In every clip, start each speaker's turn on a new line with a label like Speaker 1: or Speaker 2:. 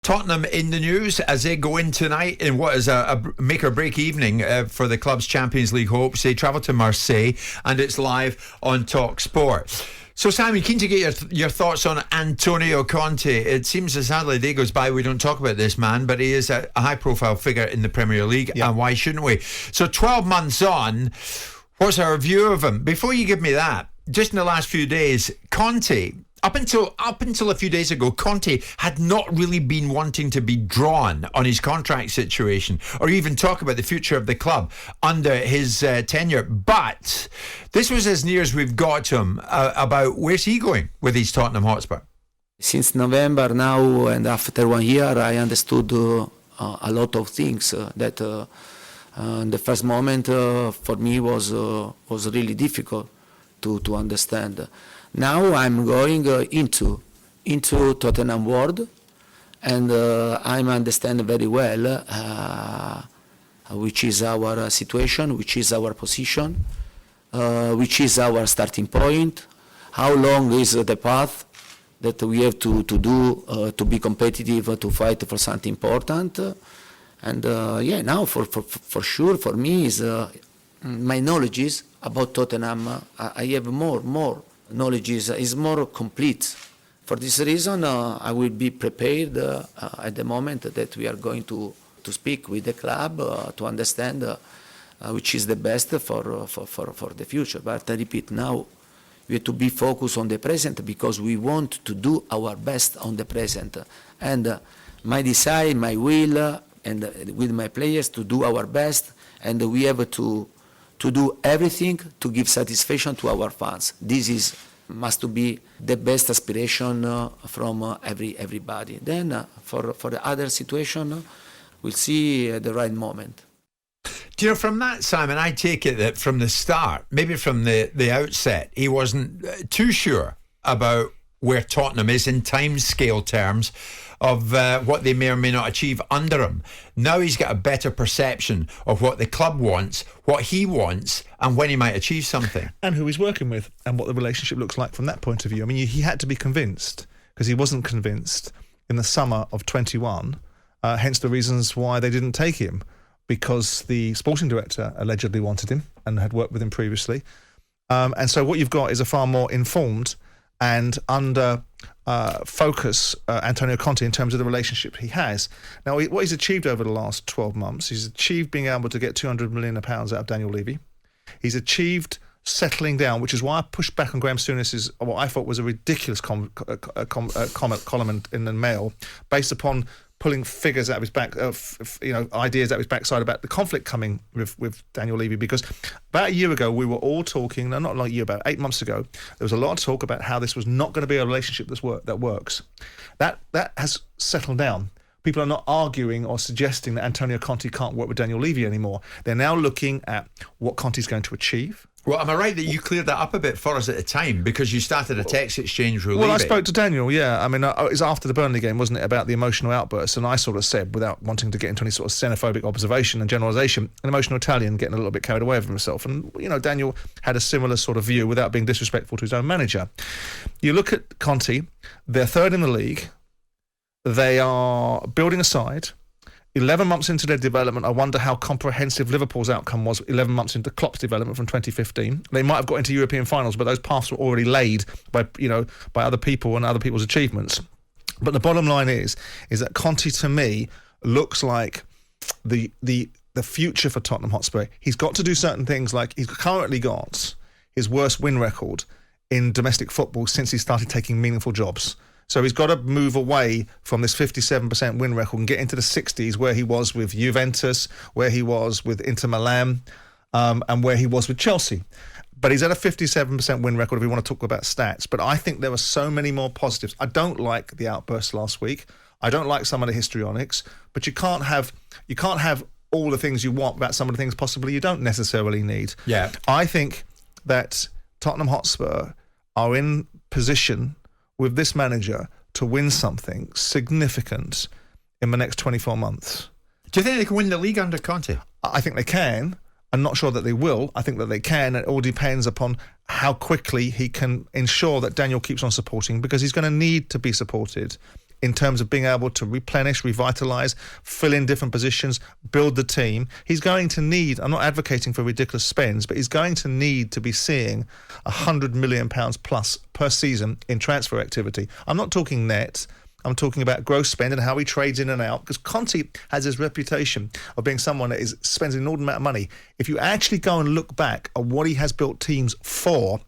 Speaker 1: Tottenham in the news as they go in tonight in what is a make or break evening for the club's Champions League hopes. They travel to Marseille and it's live on talkSPORT. So Simon, keen to get your thoughts on Antonio Conte. It seems as sadly the day goes by we don't talk about this man, but he is a high profile figure in the Premier League, and why shouldn't we? So 12 months on, what's our view of him? Before you give me that, just in the last few days, Conte, Up until a few days ago, Conte had not really been wanting to be drawn on his contract situation or even talk about the future of the club under his tenure. But this was as near as we've got to him about where's he going with his Tottenham Hotspur.
Speaker 2: Since November now, and after 1 year, I understood a lot of things that the first moment for me was really difficult to understand. Now I'm going into Tottenham world, and I understand very well which is our situation, which is our position, which is our starting point, how long is the path that we have to do to be competitive, to fight for something important. And now for sure for me is my knowledge is about Tottenham. I have more knowledge is more complete. For this reason, I will be prepared at the moment that we are going to speak with the club to understand which is the best for the future. But I repeat, now we have to be focused on the present because we want to do our best on the present. And my desire, my will, and with my players to do our best, and we have to do everything to give satisfaction to our fans. This must be the best aspiration from everybody. Then for the other situation, we'll see at the right moment.
Speaker 1: Do you know, from that, Simon, I take it that from the start, maybe from the outset, he wasn't too sure about where Tottenham is in timescale terms of what they may or may not achieve under him. Now he's got a better perception of what the club wants, what he wants, and when he might achieve something.
Speaker 3: And who he's working with, and what the relationship looks like from that point of view. I mean, he had to be convinced, because he wasn't convinced in the summer of 21, hence the reasons why they didn't take him, because the sporting director allegedly wanted him and had worked with him previously. And so what you've got is a far more informed and under focus Antonio Conte in terms of the relationship he has. Now, what he's achieved over the last 12 months, he's achieved being able to get £200 million out of Daniel Levy. He's achieved settling down, which is why I pushed back on Graham Souness's what I thought was a ridiculous column in the Mail, based upon pulling figures out of his back, ideas out of his backside about the conflict coming with Daniel Levy. Because about a year ago, we were all talking, no, not like a year, about 8 months ago, there was a lot of talk about how this was not going to be a relationship that works. That has settled down. People are not arguing or suggesting that Antonio Conte can't work with Daniel Levy anymore. They're now looking at what Conte's going to achieve.
Speaker 1: Well, am I right that you cleared that up a bit for us at the time because you started a text exchange with
Speaker 3: Levy?
Speaker 1: Well,
Speaker 3: I spoke to Daniel, yeah. I mean, it was after the Burnley game, wasn't it, about the emotional outbursts, and I sort of said, without wanting to get into any sort of xenophobic observation and generalisation, an emotional Italian getting a little bit carried away with himself. And, Daniel had a similar sort of view without being disrespectful to his own manager. You look at Conte, they're third in the league. They are building a side. 11 months into their development, I wonder how comprehensive Liverpool's outcome was 11 months into Klopp's development from 2015. They might have got into European finals, but those paths were already laid by other people and other people's achievements. But the bottom line is that Conte, to me, looks like the future for Tottenham Hotspur. He's got to do certain things, like he's currently got his worst win record in domestic football since he started taking meaningful jobs. So he's got to move away from this 57% win record and get into the 60s where he was with Juventus, where he was with Inter Milan, and where he was with Chelsea. But he's at a 57% win record if we want to talk about stats. But I think there were so many more positives. I don't like the outburst last week. I don't like some of the histrionics. But you can't have all the things you want about some of the things possibly you don't necessarily need.
Speaker 1: Yeah.
Speaker 3: I think that Tottenham Hotspur are in position with this manager to win something significant in the next 24 months.
Speaker 1: Do you think they can win the league under Conte?
Speaker 3: I think they can. I'm not sure that they will. I think that they can. It all depends upon how quickly he can ensure that Daniel keeps on supporting, because he's going to need to be supported in terms of being able to replenish, revitalise, fill in different positions, build the team, he's going to need, I'm not advocating for ridiculous spends, but he's going to need to be seeing £100 million plus per season in transfer activity. I'm not talking net. I'm talking about gross spend and how he trades in and out, because Conte has his reputation of being someone that spends an inordinate amount of money. If you actually go and look back at what he has built teams for,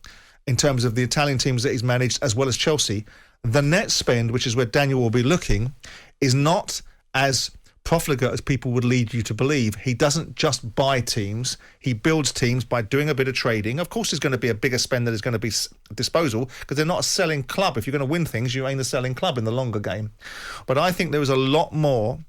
Speaker 3: in terms of the Italian teams that he's managed, as well as Chelsea, the net spend, which is where Daniel will be looking, is not as profligate as people would lead you to believe. He doesn't just buy teams. He builds teams by doing a bit of trading. Of course, there's going to be a bigger spend that is going to be disposal, because they're not a selling club. If you're going to win things, you ain't a selling club in the longer game. But I think there is a lot more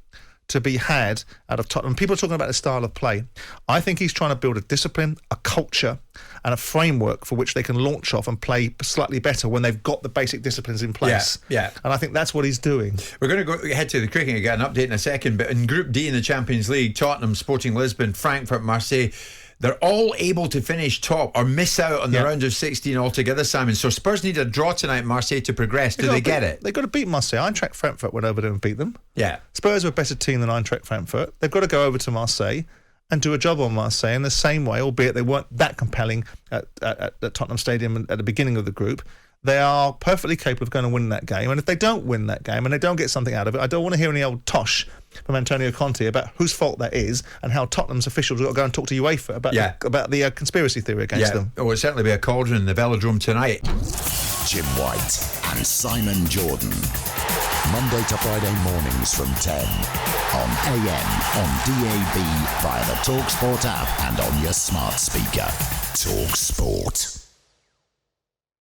Speaker 3: to be had out of Tottenham. People are talking about the style of play. I think he's trying to build a discipline, a culture, and a framework for which they can launch off and play slightly better when they've got the basic disciplines in place.
Speaker 1: Yeah.
Speaker 3: And I think that's what he's doing.
Speaker 1: We're going to head to the cricket and get an update in a second, but in Group D in the Champions League, Tottenham, Sporting Lisbon, Frankfurt, Marseille, they're all able to finish top or miss out on the round of 16 altogether, Simon. So Spurs need a draw tonight, Marseille, to progress. Do they get it?
Speaker 3: They've got to beat Marseille. Eintracht Frankfurt went over there and beat them.
Speaker 1: Yeah.
Speaker 3: Spurs are a better team than Eintracht Frankfurt. They've got to go over to Marseille and do a job on Marseille in the same way, albeit they weren't that compelling at Tottenham Stadium at the beginning of the group. They are perfectly capable of going and winning that game. And if they don't win that game and they don't get something out of it, I don't want to hear any old tosh from Antonio Conte about whose fault that is and how Tottenham's officials have got to go and talk to UEFA about the conspiracy theory against them.
Speaker 1: Oh, it'll certainly be a cauldron in the Velodrome tonight.
Speaker 4: Jim White and Simon Jordan. Monday to Friday mornings from 10 on AM, on DAB, via the talkSPORT app and on your smart speaker. talkSPORT.